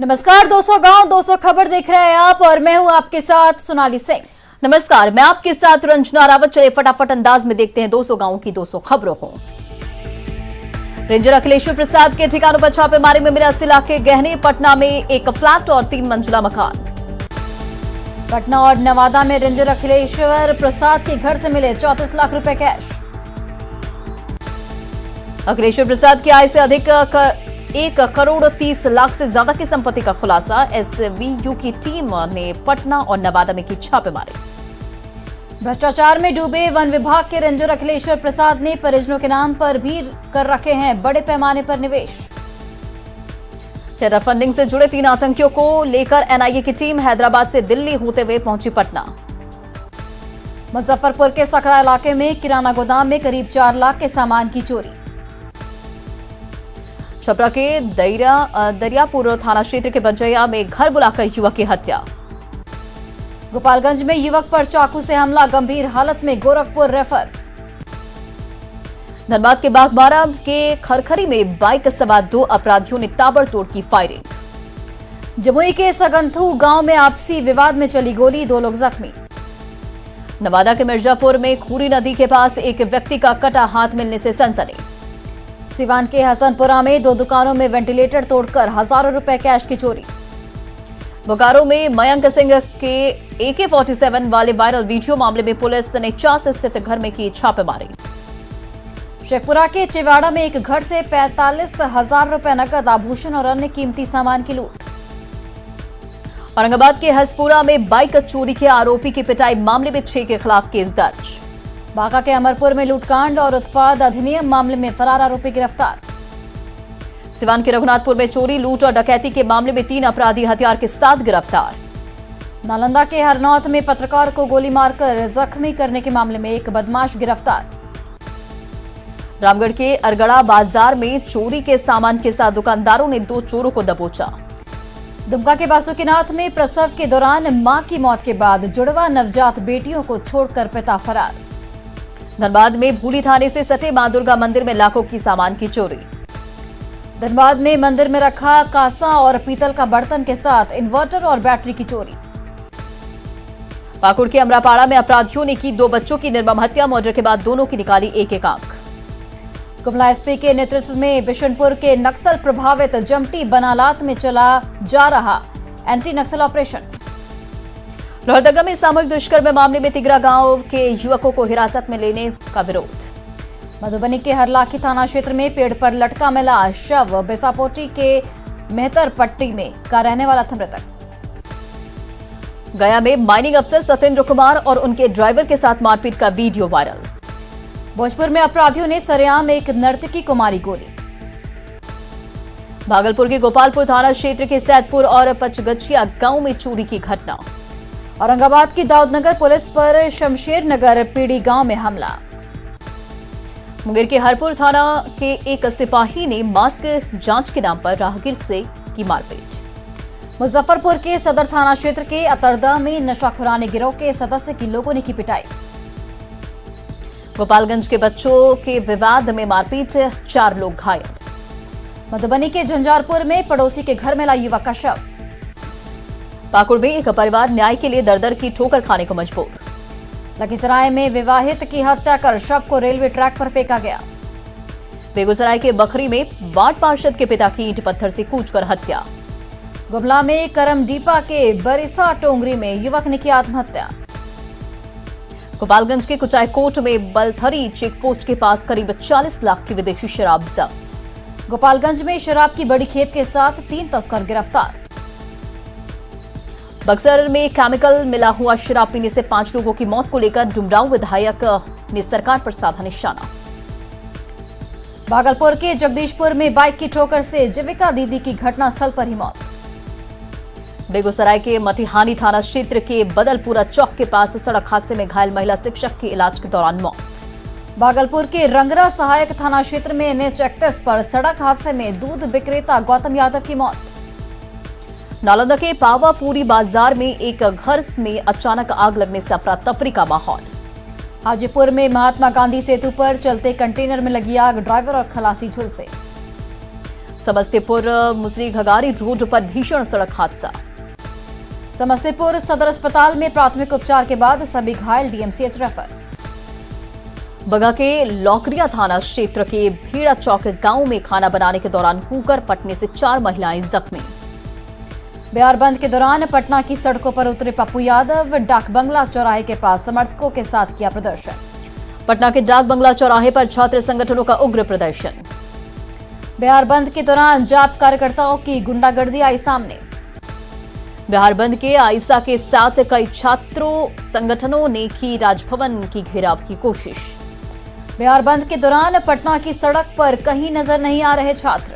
नमस्कार 200 गांव 200 खबर देख रहे हैं आप और मैं हूं आपके साथ सोनाली सिंह। नमस्कार, मैं आपके साथ रंजना रावत। चले फटाफट अंदाज में देखते हैं 200 गांवों की 200 खबरों को। रेंजर अखिलेश्वर प्रसाद के ठिकानों पर छापेमारी में मिले 80 लाख के गहने। पटना में एक फ्लैट और 3 मंजिला मकान। पटना और नवादा में रेंजर अखिलेश्वर प्रसाद के घर से मिले 34 लाख रुपए कैश। अखिलेश्वर प्रसाद की आय से अधिक 1,30,00,000 से ज्यादा की संपत्ति का खुलासा। एसवीयू की टीम ने पटना और नवादा में की छापेमारी। भ्रष्टाचार में डूबे वन विभाग के रेंजर अखिलेश्वर प्रसाद ने परिजनों के नाम पर भी कर रखे हैं बड़े पैमाने पर निवेश। टेरर फंडिंग से जुड़े 3 आतंकियों को लेकर एनआईए की टीम हैदराबाद से दिल्ली होते हुए पहुंची पटना। मुजफ्फरपुर के सकरा इलाके में किराना गोदाम में करीब 4 लाख के सामान की चोरी। छपरा के दरियापुर थाना क्षेत्र के बंजैया में घर बुलाकर युवक की हत्या। गोपालगंज में युवक पर चाकू से हमला, गंभीर हालत में गोरखपुर रेफर। धनबाद के बागबारा के खरखरी में बाइक सवार 2 अपराधियों ने ताबड़तोड़ की फायरिंग। जमुई के सगंथू गांव में आपसी विवाद में चली गोली, 2 लोग जख्मी। नवादा के मिर्जापुर में खूरी नदी के पास एक व्यक्ति का कटा हाथ मिलने से सनसनी। सिवान के हसनपुरा में 2 दुकानों में वेंटिलेटर तोड़कर हजारों रुपए कैश की चोरी। बोकारो में मयंक सिंह के AK-47 वाले वायरल वीडियो मामले में पुलिस ने चास स्थित घर में की छापेमारी। शेखपुरा के चिवाड़ा में एक घर से 45,000 रुपए नकद, आभूषण और अन्य कीमती सामान की लूट। औरंगाबाद के हसपुरा में बाइक चोरी के आरोपी की पिटाई मामले में 6 के खिलाफ केस दर्ज। बांका के अमरपुर में लूटकांड और उत्पाद अधिनियम मामले में फरार आरोपी गिरफ्तार। सिवान के रघुनाथपुर में चोरी, लूट और डकैती के मामले में 3 अपराधी हथियार के साथ गिरफ्तार। नालंदा के हरनौत में पत्रकार को गोली मारकर जख्मी करने के मामले में एक बदमाश गिरफ्तार। रामगढ़ के अरगड़ा बाजार में चोरी के सामान के साथ दुकानदारों ने 2 चोरों को दबोचा। दुमका के बासुकीनाथ में प्रसव के दौरान मां की मौत के बाद जुड़वा नवजात बेटियों को छोड़कर पिता फरार। धनबाद में भूली थाने से सटे मां दुर्गा मंदिर में लाखों की सामान की चोरी। धनबाद में मंदिर में रखा कांसा और पीतल का बर्तन के साथ इन्वर्टर और बैटरी की चोरी। पाकुड़ के अमरापाड़ा में अपराधियों ने की 2 बच्चों की निर्मम हत्या, मर्डर के बाद दोनों की निकाली एक आंख। गुमला एसपी के नेतृत्व में बिशनपुर के नक्सल प्रभावित जमटी बनालात में चला जा रहा एंटी नक्सल ऑपरेशन। लोहरदगा में सामूहिक दुष्कर्म मामले में तिगरा गांव के युवकों को हिरासत में लेने का विरोध। मधुबनी के हरलाखी थाना क्षेत्र में पेड़ पर लटका मिला शव, बेसापोटी के मेहतर पट्टी में का रहने वाला था मृतक। गया में माइनिंग अफसर सत्येंद्र कुमार और उनके ड्राइवर के साथ मारपीट का वीडियो वायरल। भोजपुर में अपराधियों ने सरेआम एक नर्तकी को मारी गोली। भागलपुर के गोपालपुर थाना क्षेत्र के सैदपुर और पचगछिया गांव में चोरी की घटना। औरंगाबाद की दाऊदनगर पुलिस पर शमशेर नगर पीड़ी गांव में हमला। मुंगेर के हरपुर थाना के एक सिपाही ने मास्क जांच के नाम पर राहगीर से की मारपीट। मुजफ्फरपुर के सदर थाना क्षेत्र के अतरदा में नशाखुरानी गिरोह के सदस्य की लोगों ने की पिटाई। गोपालगंज के बच्चों के विवाद में मारपीट, 4 लोग घायल। मधुबनी के झंझारपुर में पड़ोसी के घर में ला युवक का शव। पाकुड़ में एक परिवार न्याय के लिए दर-दर की ठोकर खाने को मजबूर। लखीसराय में विवाहित की हत्या कर शव को रेलवे ट्रैक पर फेंका गया। बेगूसराय के बखरी में वार्ड पार्षद के पिता की ईंट पत्थर से कूचकर हत्या। गुमला में करमडीपा के बरिसा टोंगरी में युवक ने की आत्महत्या। गोपालगंज के कुचायकोट में बलथरी चेकपोस्ट के पास करीब 40 लाख की विदेशी शराब जब्त। गोपालगंज में शराब की बड़ी खेप के साथ 3 तस्कर गिरफ्तार। बक्सर में केमिकल मिला हुआ शराब पीने से 5 लोगों की मौत को लेकर डुमरांव विधायक ने सरकार पर साधा निशाना। भागलपुर के जगदीशपुर में बाइक की ठोकर से जीविका दीदी की घटनास्थल पर ही मौत। बेगूसराय के मटिहानी थाना क्षेत्र के बदलपुरा चौक के पास सड़क हादसे में घायल महिला शिक्षक की इलाज के दौरान मौत। भागलपुर के रंगरा सहायक थाना क्षेत्र में NH-31 पर सड़क हादसे में दूध विक्रेता गौतम यादव की मौत। नालंदा के पावापुरी बाजार में एक घर में अचानक आग लगने से अफरा तफरी का माहौल। हाजीपुर में महात्मा गांधी सेतु पर चलते कंटेनर में लगी आग, ड्राइवर और खलासी झुलसे। समस्तीपुर मुसरी घगारी रोड पर भीषण सड़क हादसा। समस्तीपुर सदर अस्पताल में प्राथमिक उपचार के बाद सभी घायल डीएमसीएच रेफर। बगा के लौकरिया थाना क्षेत्र के भीड़ा चौक गांव में खाना बनाने के दौरान कुकर फटने से 4 महिलाएं जख्मी। बिहार बंद के दौरान पटना की सड़कों पर उतरे पप्पू यादव, डाक बंगला चौराहे के पास समर्थकों के साथ किया प्रदर्शन। पटना के डाक बंगला चौराहे पर छात्र संगठनों का उग्र प्रदर्शन। बिहार बंद के दौरान जाप कार्यकर्ताओं की गुंडागर्दी आई सामने। बिहार बंद के आईसा के साथ कई छात्रों संगठनों ने की राजभवन की घेराव की कोशिश। बिहार बंद के दौरान पटना की सड़क पर कहीं नजर नहीं आ रहे छात्र।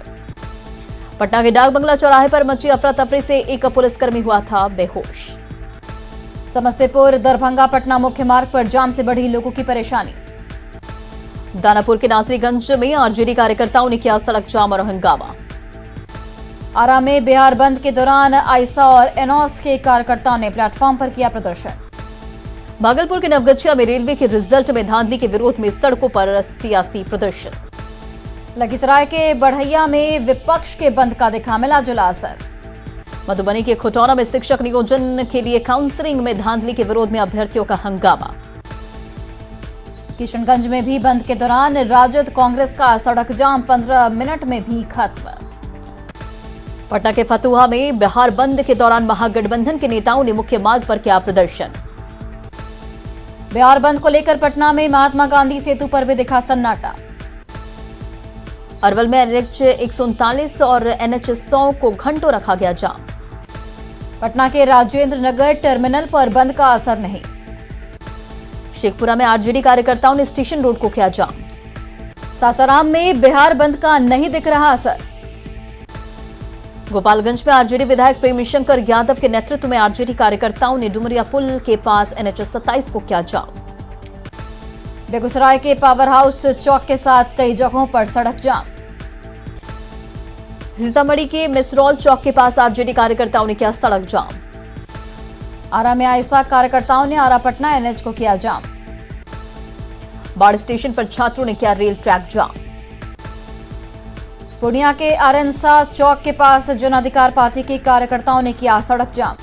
पटना के डाक बंगला चौराहे पर मची अफरा तफरी से एक पुलिसकर्मी हुआ था बेहोश। समस्तीपुर दरभंगा पटना मुख्य मार्ग पर जाम से बढ़ी लोगों की परेशानी। दानापुर के नासरीगंज में आरजेडी कार्यकर्ताओं ने किया सड़क जाम और हंगामा। आरा में बिहार बंद के दौरान आईसा और एनॉस के कार्यकर्ताओं ने प्लेटफॉर्म पर किया प्रदर्शन। भागलपुर के नवगछिया में रेलवे के रिजल्ट में धांधली के विरोध में सड़कों पर सियासी प्रदर्शन। लखीसराय के बढ़ैया में विपक्ष के बंद का दिखा मिला जुला असर। मधुबनी के खुटौना में शिक्षक नियोजन के लिए काउंसलिंग में धांधली के विरोध में अभ्यर्थियों का हंगामा। किशनगंज में भी बंद के दौरान राजद कांग्रेस का सड़क जाम 15 मिनट में भी खत्म। पटना के फतुहा में बिहार बंद के दौरान महागठबंधन के नेताओं ने मुख्य मार्ग पर किया प्रदर्शन। बिहार बंद को लेकर पटना में महात्मा गांधी सेतु पर भी दिखा सन्नाटा। अरवल में एनएच 139 और एनएच 100 को घंटों रखा गया जाम। पटना के राजेंद्र नगर टर्मिनल पर बंद का असर नहीं। शेखपुरा में आरजेडी कार्यकर्ताओं ने स्टेशन रोड को किया जाम। सासाराम में बिहार बंद का नहीं दिख रहा असर। गोपालगंज में आरजेडी विधायक प्रेमी शंकर यादव के नेतृत्व में आरजेडी कार्यकर्ताओं ने डुमरिया पुल के पास एनएच 27 को किया जाम। बेगूसराय के पावर हाउस चौक के साथ कई जगहों पर सड़क जाम। सीतामढ़ी के मिसरौल चौक के पास आरजेडी कार्यकर्ताओं ने किया सड़क जाम। आरा में आईसा कार्यकर्ताओं ने आरा पटना एनएच को किया जाम। बाढ़ स्टेशन पर छात्रों ने किया रेल ट्रैक जाम। पूर्णिया के आरएनसा चौक के पास जन अधिकार पार्टी के कार्यकर्ताओं ने किया सड़क जाम।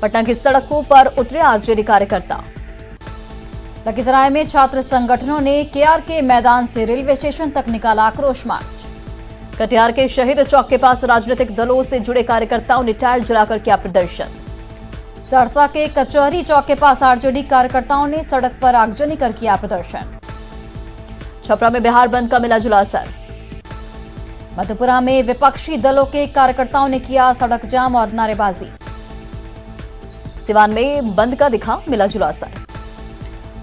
पटना की सड़कों पर उतरे आरजेडी कार्यकर्ता। लखीसराय में छात्र संगठनों ने केआरके मैदान से रेलवे स्टेशन तक निकाला आक्रोश मार्च। कटिहार के शहीद चौक के पास राजनीतिक दलों से जुड़े कार्यकर्ताओं ने टायर जलाकर किया प्रदर्शन। सरसा के कचहरी चौक के पास आरजेडी कार्यकर्ताओं ने सड़क पर आगजनी कर किया प्रदर्शन। छपरा में बिहार बंद का मिला जुला असर। मधुपुरा में विपक्षी दलों के कार्यकर्ताओं ने किया सड़क जाम और नारेबाजी। सिवान में बंद का दिखा मिला जुला असर।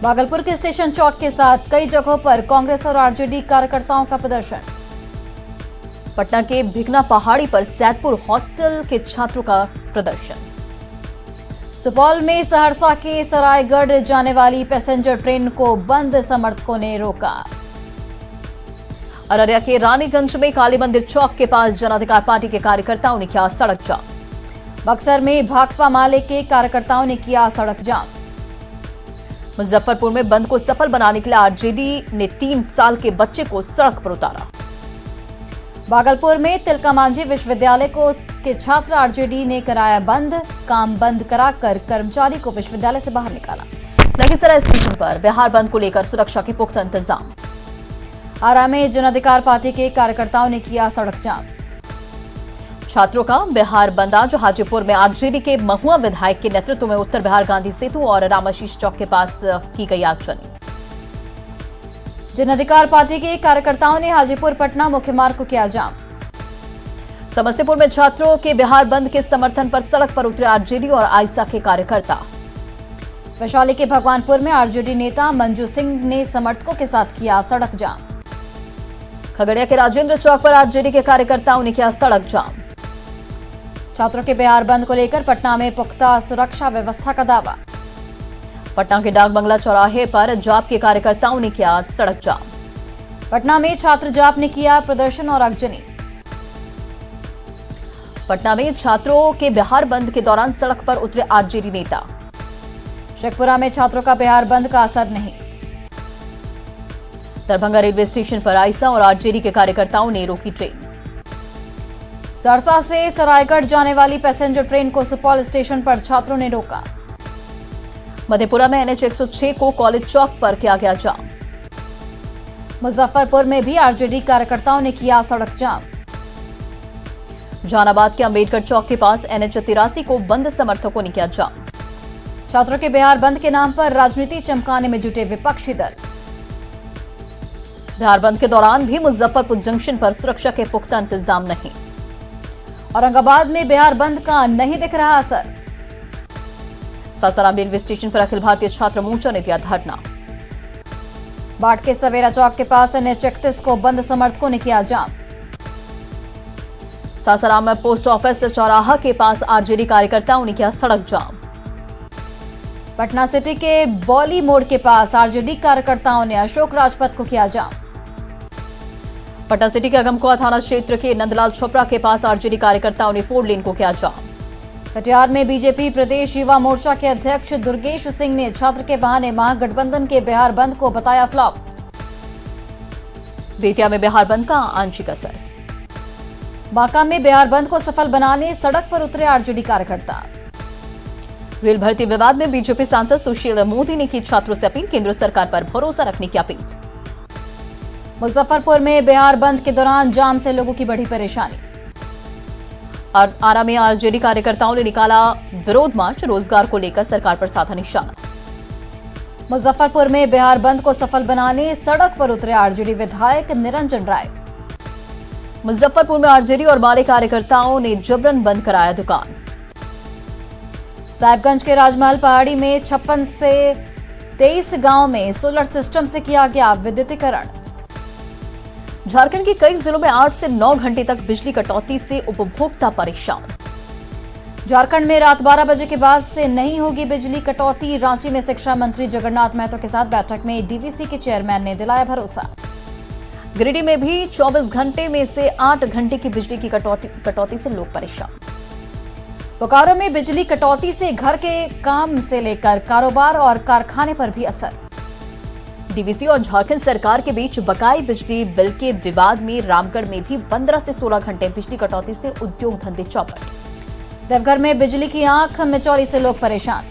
भागलपुर के स्टेशन चौक के साथ कई जगहों पर कांग्रेस और आरजेडी कार्यकर्ताओं का प्रदर्शन। पटना के भिगना पहाड़ी पर सैदपुर हॉस्टल के छात्रों का प्रदर्शन। सुपौल में सहरसा के सरायगढ़ जाने वाली पैसेंजर ट्रेन को बंद समर्थकों ने रोका। अररिया के रानीगंज में काली मंदिर चौक के पास जन अधिकार पार्टी के कार्यकर्ताओं ने किया सड़क जाम। बक्सर में भाकपा माले के कार्यकर्ताओं ने किया सड़क जाम। मुजफ्फरपुर में बंद को सफल बनाने के लिए आरजेडी ने 3 साल के बच्चे को सड़क पर उतारा। भागलपुर में तिलका मांझी विश्वविद्यालय के छात्र आरजेडी ने कराया बंद। काम बंद कराकर कर्मचारी को विश्वविद्यालय से बाहर निकाला। लखीसराय स्टेशन पर बिहार बंद को लेकर सुरक्षा के पुख्ता इंतजाम। आरा में जन अधिकार पार्टी के कार्यकर्ताओं ने किया सड़क जाम। छात्रों का बिहार बंद आज हाजीपुर में आरजेडी के महुआ विधायक के नेतृत्व में उत्तर बिहार गांधी सेतु और रामाशीष चौक के पास की गई आगजनी। जन अधिकार पार्टी के कार्यकर्ताओं ने हाजीपुर पटना मुख्य मार्ग को किया जाम। समस्तीपुर में छात्रों के बिहार बंद के समर्थन पर सड़क पर उतरे आरजेडी और आईसा के कार्यकर्ता। वैशाली के भगवानपुर में आरजेडी नेता मंजू सिंह ने समर्थकों के साथ किया सड़क जाम। खगड़िया के राजेंद्र चौक पर आरजेडी के कार्यकर्ताओं ने किया सड़क जाम। छात्रों के बिहार बंद को लेकर पटना में पुख्ता सुरक्षा व्यवस्था का दावा। पटना के डाक बंगला चौराहे पर जाप के कार्यकर्ताओं ने किया सड़क जाम। पटना में छात्र जाप ने किया प्रदर्शन और आगजनी। पटना में छात्रों के बिहार बंद के दौरान सड़क पर उतरे आरजेडी नेता। शेखपुरा में छात्रों का बिहार बंद का असर नहीं। दरभंगा रेलवे स्टेशन पर आइसा और आरजेडी के कार्यकर्ताओं ने रोकी ट्रेन। सरसा से सरायगढ़ जाने वाली पैसेंजर ट्रेन को सुपौल स्टेशन पर छात्रों ने रोका। मधेपुरा में NH 106 को कॉलेज चौक पर किया गया जाम। मुजफ्फरपुर में भी आरजेडी कार्यकर्ताओं ने किया सड़क जाम। जहानाबाद के अंबेडकर चौक के पास NH 83 को बंद समर्थकों ने किया जाम। छात्रों के बिहार बंद के नाम पर राजनीति चमकाने में जुटे विपक्षी दल। बिहार बंद के दौरान भी मुजफ्फरपुर जंक्शन पर सुरक्षा के पुख्ता इंतजाम नहीं। औरंगाबाद में बिहार बंद का नहीं दिख रहा असर। सासाराम रेलवे स्टेशन पर अखिल भारतीय छात्र मोर्चा ने दिया धरना। बाट के सवेरा चौक के पास NH 31 को बंद समर्थकों ने किया जाम। सासाराम में पोस्ट ऑफिस चौराहा के पास आरजेडी कार्यकर्ताओं ने किया सड़क जाम। पटना सिटी के बौली मोड़ के पास आरजेडी कार्यकर्ताओं ने अशोक राजपथ को किया जाम। पटना सिटी के अगमकुआ थाना क्षेत्र के नंदलाल छोपरा के पास आरजेडी कार्यकर्ताओं ने 4 लेन को किया जाम। कटिहार में बीजेपी प्रदेश युवा मोर्चा के अध्यक्ष दुर्गेश सिंह ने छात्र के बहाने महागठबंधन के बिहार बंद को बताया फ्लॉप। बेतिया में बिहार बंद का आंशिक असर। बांका में बिहार बंद को सफल बनाने सड़क पर उतरे आरजेडी कार्यकर्ता। रेल भर्ती विवाद में बीजेपी सांसद सुशील मोदी ने की छात्रों से अपील, केंद्र सरकार पर भरोसा रखने की अपील। मुजफ्फरपुर में बिहार बंद के दौरान जाम से लोगों की बढ़ी परेशानी। और आरा में आरजेडी कार्यकर्ताओं ने निकाला विरोध मार्च, रोजगार को लेकर सरकार पर साधा निशाना। मुजफ्फरपुर में बिहार बंद को सफल बनाने सड़क पर उतरे आरजेडी विधायक निरंजन राय। मुजफ्फरपुर में आरजेडी और माले कार्यकर्ताओं ने जबरन बंद कराया दुकान। साहिबगंज के राजमहल पहाड़ी में 56 से 23 गांव में सोलर सिस्टम से किया गया विद्युतीकरण। झारखंड के कई जिलों में 8 से 9 घंटे तक बिजली कटौती से उपभोक्ता परेशान। झारखंड में रात 12 बजे के बाद से नहीं होगी बिजली कटौती। रांची में शिक्षा मंत्री जगन्नाथ महतो के साथ बैठक में डीवीसी के चेयरमैन ने दिलाया भरोसा। गिरिडीह में भी 24 घंटे में से 8 घंटे की बिजली की कटौती से लोग परेशान। बोकारो में बिजली कटौती से घर के काम से लेकर कारोबार और कारखाने पर भी असर। डीवीसी और झारखंड सरकार के बीच बकाई बिजली बिल के विवाद में रामगढ़ में भी 15 से 16 घंटे बिजली कटौती से उद्योग धंधे चौपट। देवघर में बिजली की आंख मिचौली से लोग परेशान।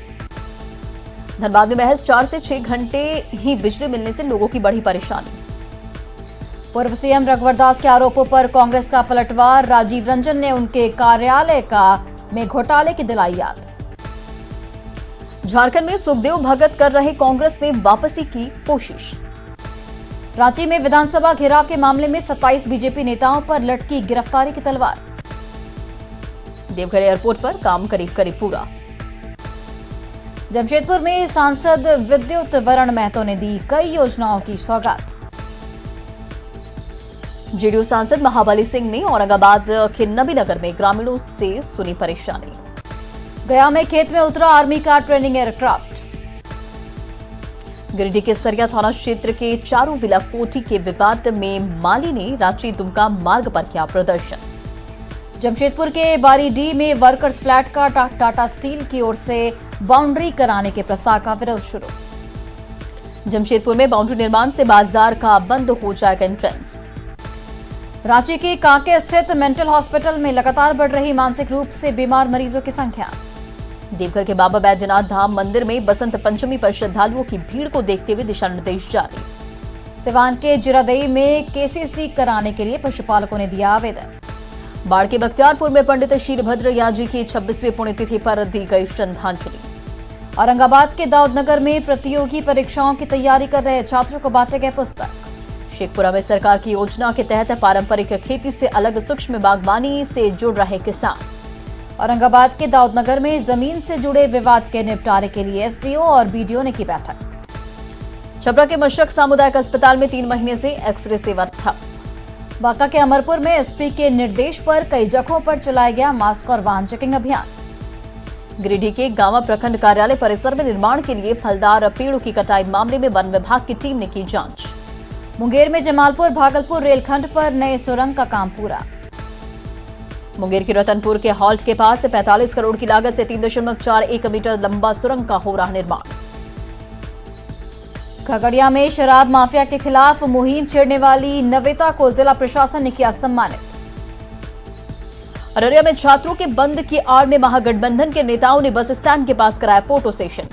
धनबाद में महज 4 से 6 घंटे ही बिजली मिलने से लोगों की बढ़ी परेशानी। पूर्व सीएम रघुवर दास के आरोपों पर कांग्रेस का पलटवार। राजीव रंजन ने उनके कार्यालय में घोटाले की दिलाई याद। झारखंड में सुखदेव भगत कर रहे कांग्रेस में वापसी की कोशिश। रांची में विधानसभा घेराव के मामले में 27 बीजेपी नेताओं पर लटकी गिरफ्तारी की तलवार। देवघर एयरपोर्ट पर काम करीब पूरा। जमशेदपुर में सांसद विद्युत वरण महतो ने दी कई योजनाओं की सौगात। जेडीयू सांसद महाबली सिंह ने औरंगाबाद के नबीनगर में ग्रामीणों से सुनी परेशानी। गया में खेत में उतरा आर्मी का ट्रेनिंग एयरक्राफ्ट। गिरिडीह के सरिया थाना क्षेत्र के चारू विला कोठी के विवाद में माली ने रांची दुमका मार्ग पर किया प्रदर्शन। जमशेदपुर के बारीडीह में वर्कर्स फ्लैट का टाटा स्टील की ओर से बाउंड्री कराने के प्रस्ताव का विरोध शुरू। जमशेदपुर में बाउंड्री निर्माण से बाजार का बंद हो जाएगा एंट्रेंस। रांची के कांके स्थित मेंटल हॉस्पिटल में लगातार बढ़ रही मानसिक रूप से बीमार मरीजों की संख्या। देवघर के बाबा बैद्यनाथ धाम मंदिर में बसंत पंचमी पर श्रद्धालुओं की भीड़ को देखते हुए दिशा निर्देश जारी। सिवान के जिरादेई में केसीसी कराने के लिए पशुपालकों ने दिया आवेदन। बाढ़ के बख्तियारपुर में पंडित शीरभद्र याजी की 26वीं पुण्यतिथि पर दी गई श्रद्धांजलि। औरंगाबाद के दाऊदनगर में प्रतियोगी परीक्षाओं की तैयारी कर रहे छात्रों को बांटे गए पुस्तक। शेखपुरा में सरकार की योजना के तहत पारंपरिक खेती से अलग सूक्ष्म बागवानी से जुड़ रहे किसान। औरंगाबाद के दाऊदनगर में जमीन से जुड़े विवाद के निपटारे के लिए एसडीओ और बीडीओ ने की बैठक। छपरा के मशरक सामुदायिक अस्पताल में 3 महीने से एक्सरे सेवा ठप। बांका के अमरपुर में एसपी के निर्देश पर कई जगहों पर चलाया गया मास्क और वाहन चेकिंग अभियान। गिरिडीह के गांवा प्रखंड कार्यालय परिसर में निर्माण के लिए फलदार पेड़ों की कटाई मामले में वन विभाग की टीम ने की जांच। मुंगेर में जमालपुर भागलपुर रेलखंड पर नए सुरंग का काम पूरा। मुंगेर के रतनपुर के हॉल्ट के पास 45 करोड़ की लागत से 3.41 मीटर लंबा सुरंग का हो रहा निर्माण। खगड़िया में शराब माफिया के खिलाफ मुहिम छेड़ने वाली नवेता को जिला प्रशासन ने किया सम्मानित। अररिया में छात्रों के बंद की आड़ में महागठबंधन के नेताओं ने बस स्टैंड के पास कराया फोटो सेशन।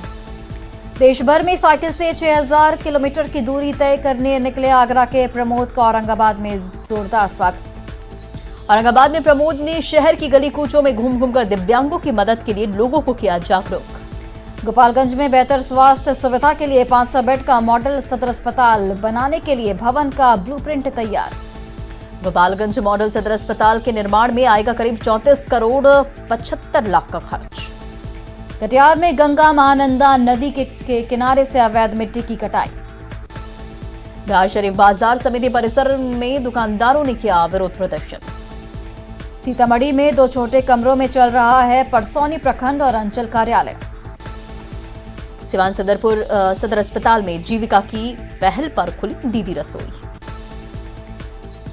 देश भर में साइकिल से 6000 किलोमीटर की दूरी तय करने निकले आगरा के प्रमोद का औरंगाबाद में जोरदार स्वागत। औरंगाबाद में प्रमोद ने शहर की गली कूचों में घूम घूमकर दिव्यांगों की मदद के लिए लोगों को किया जागरूक। गोपालगंज में बेहतर स्वास्थ्य सुविधा के लिए 500 बेड का मॉडल सदर अस्पताल बनाने के लिए भवन का ब्लूप्रिंट तैयार। गोपालगंज मॉडल सदर अस्पताल के निर्माण में आएगा करीब 34 करोड़ 75 लाख का खर्च। कटिहार में गंगा महानंदा नदी के किनारे से अवैध मिट्टी की कटाई। बिहार शरीफ बाजार समिति परिसर में दुकानदारों ने किया विरोध प्रदर्शन। सीतामढ़ी में 2 छोटे कमरों में चल रहा है परसौनी प्रखंड और अंचल कार्यालय। सिवान सदर अस्पताल में जीविका की पहल पर खुली दीदी रसोई।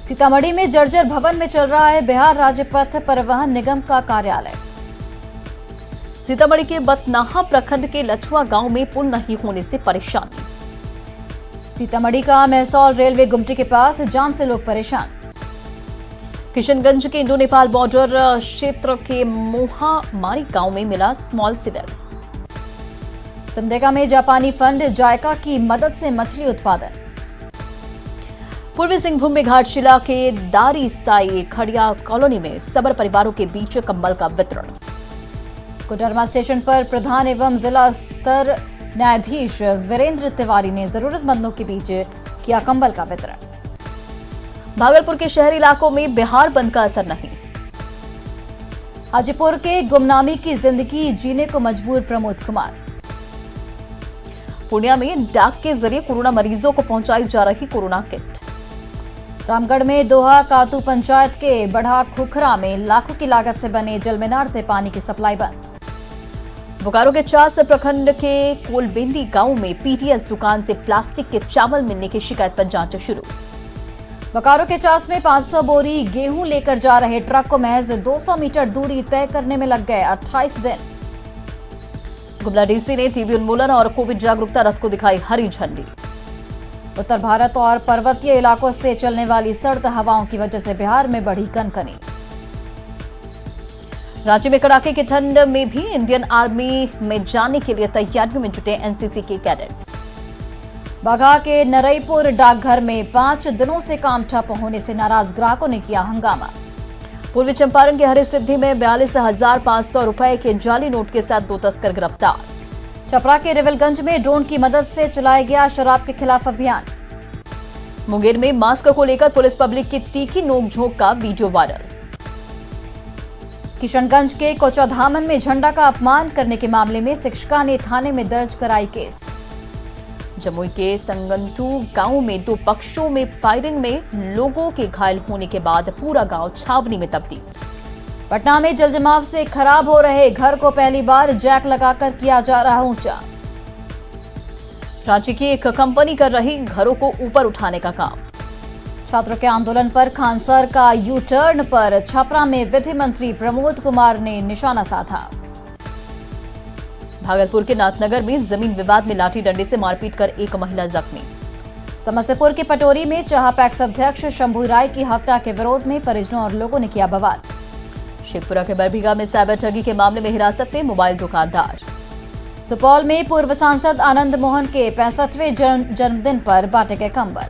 सीतामढ़ी में जर्जर भवन में चल रहा है बिहार राज्य पथ परिवहन निगम का कार्यालय। सीतामढ़ी के बतनाहा प्रखंड के लछुआ गांव में पुल नहीं होने से परेशानी। सीतामढ़ी का मैसौल रेलवे गुमटी के पास जाम से लोग परेशान। किशनगंज के इंडो नेपाल बॉर्डर क्षेत्र के मोहामारी गांव में मिला स्मॉल सिवेल। सिमडेगा में जापानी फंड जायका की मदद से मछली उत्पादन। पूर्वी सिंहभूम में घाटशिला के दारी साई खड़िया कॉलोनी में सबर परिवारों के बीच कंबल का वितरण। कोडरमा स्टेशन पर प्रधान एवं जिला स्तर न्यायाधीश वीरेंद्र तिवारी ने जरूरतमंदों के बीच किया कंबल का वितरण। भागलपुर के शहरी इलाकों में बिहार बंद का असर नहीं। हाजीपुर के गुमनामी की जिंदगी जीने को मजबूर प्रमोद कुमार। पूर्णिया में डाक के जरिए कोरोना मरीजों को पहुंचाई जा रही कोरोना किट। रामगढ़ में दोहा कातू पंचायत के बढ़ा खुखरा में लाखों की लागत से बने जलमीनार से पानी की सप्लाई बंद। बोकारो के चास प्रखंड के कोलबेंदी गांव में पीटीएस दुकान से प्लास्टिक के चावल मिलने की शिकायत पर जांच शुरू। बोकारो के चास में 500 बोरी गेहूं लेकर जा रहे ट्रक को महज 200 मीटर दूरी तय करने में लग गए 28 दिन। गुमला डीसी ने टीबी उन्मूलन और कोविड जागरूकता रथ को दिखाई हरी झंडी। उत्तर भारत और पर्वतीय इलाकों से चलने वाली सर्द हवाओं की वजह से बिहार में बढ़ी कनकनी। रांची में कड़ाके की ठंड में भी इंडियन आर्मी में जाने के लिए तैयारियों में जुटे एनसीसी के कैडेट्स। बाघा के नरईपुर डाकघर में 5 दिनों से काम ठप होने से नाराज ग्राहकों ने किया हंगामा। पूर्वी चंपारण के हरी सिद्धि में 42,500 रुपए के जाली नोट के साथ 2 तस्कर गिरफ्तार। छपरा के रिवलगंज में ड्रोन की मदद से चलाया गया शराब के खिलाफ अभियान। मुंगेर में मास्क को लेकर पुलिस पब्लिक की तीखी नोकझोंक का वीडियो वायरल। किशनगंज के कोचाधामन में झंडा का अपमान करने के मामले में शिक्षिका ने थाने में दर्ज कराई केस। जमुई के संगंतु गांव में 2 पक्षों में फायरिंग में लोगों के घायल होने के बाद पूरा गांव छावनी में तब्दील। पटना में जलजमाव से खराब हो रहे घर को पहली बार जैक लगाकर किया जा रहा ऊंचा। रांची की एक कंपनी कर रही घरों को ऊपर उठाने का काम। छात्रों के आंदोलन पर खानसर का यू टर्न पर छपरा में विधि मंत्री प्रमोद कुमार ने निशाना साधा। भागलपुर के नाथनगर में जमीन विवाद में लाठी डंडे से मारपीट कर एक महिला जख्मी। समस्तीपुर के पटोरी में चाह पैक्स अध्यक्ष शंभू राय की हत्या के विरोध में परिजनों और लोगों ने किया बवाल। शेखपुरा के बरबीघा में साइबर ठगी के मामले में हिरासत में मोबाइल दुकानदार। सुपौल में पूर्व सांसद आनंद मोहन के 65वें जन्मदिन पर बांटे गए कंबल।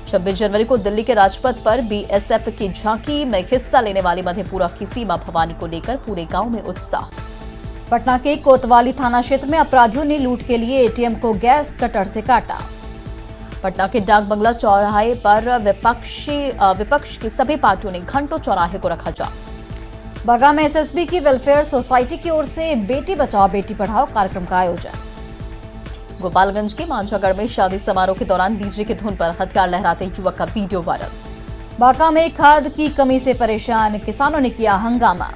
26 जनवरी को दिल्ली के राजपथ पर बीएसएफ की झांकी में हिस्सा लेने वाली मधेपुरा की सीमा भवानी को लेकर पूरे गांव में उत्साह। पटना के कोतवाली थाना क्षेत्र में अपराधियों ने लूट के लिए एटीएम को गैस कटर से काटा। पटना के डाक बंगला चौराहे पर विपक्ष की सभी पार्टियों ने घंटों चौराहे को रखा जाम। बागा में एसएसबी की वेलफेयर सोसाइटी की ओर से बेटी बचाओ बेटी पढ़ाओ कार्यक्रम का आयोजन। गोपालगंज के मांझागढ़ में शादी समारोह के दौरान डीजे की धुन पर हथियार लहराते युवक का वीडियो वायरल। बांका में खाद की कमी से परेशान किसानों ने किया हंगामा।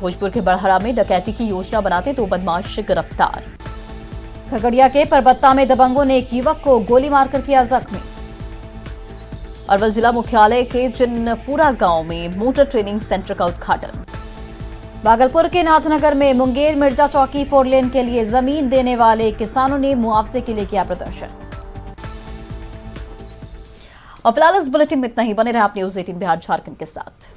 भोजपुर के बड़हरा में डकैती की योजना बनाते 2 बदमाश गिरफ्तार। खगड़िया के परबत्ता में दबंगों ने एक युवक को गोली मारकर किया जख्मी। अरवल जिला मुख्यालय के चिन्नपुरा गांव में मोटर ट्रेनिंग सेंटर का उद्घाटन। भागलपुर के नाथनगर में मुंगेर मिर्जा चौकी 4 लेन के लिए जमीन देने वाले किसानों ने मुआवजे के लिए किया प्रदर्शन। और फिलहाल इस बुलेटिन में इतना ही। बने रहे आप न्यूज़ 18 बिहार झारखंड के साथ।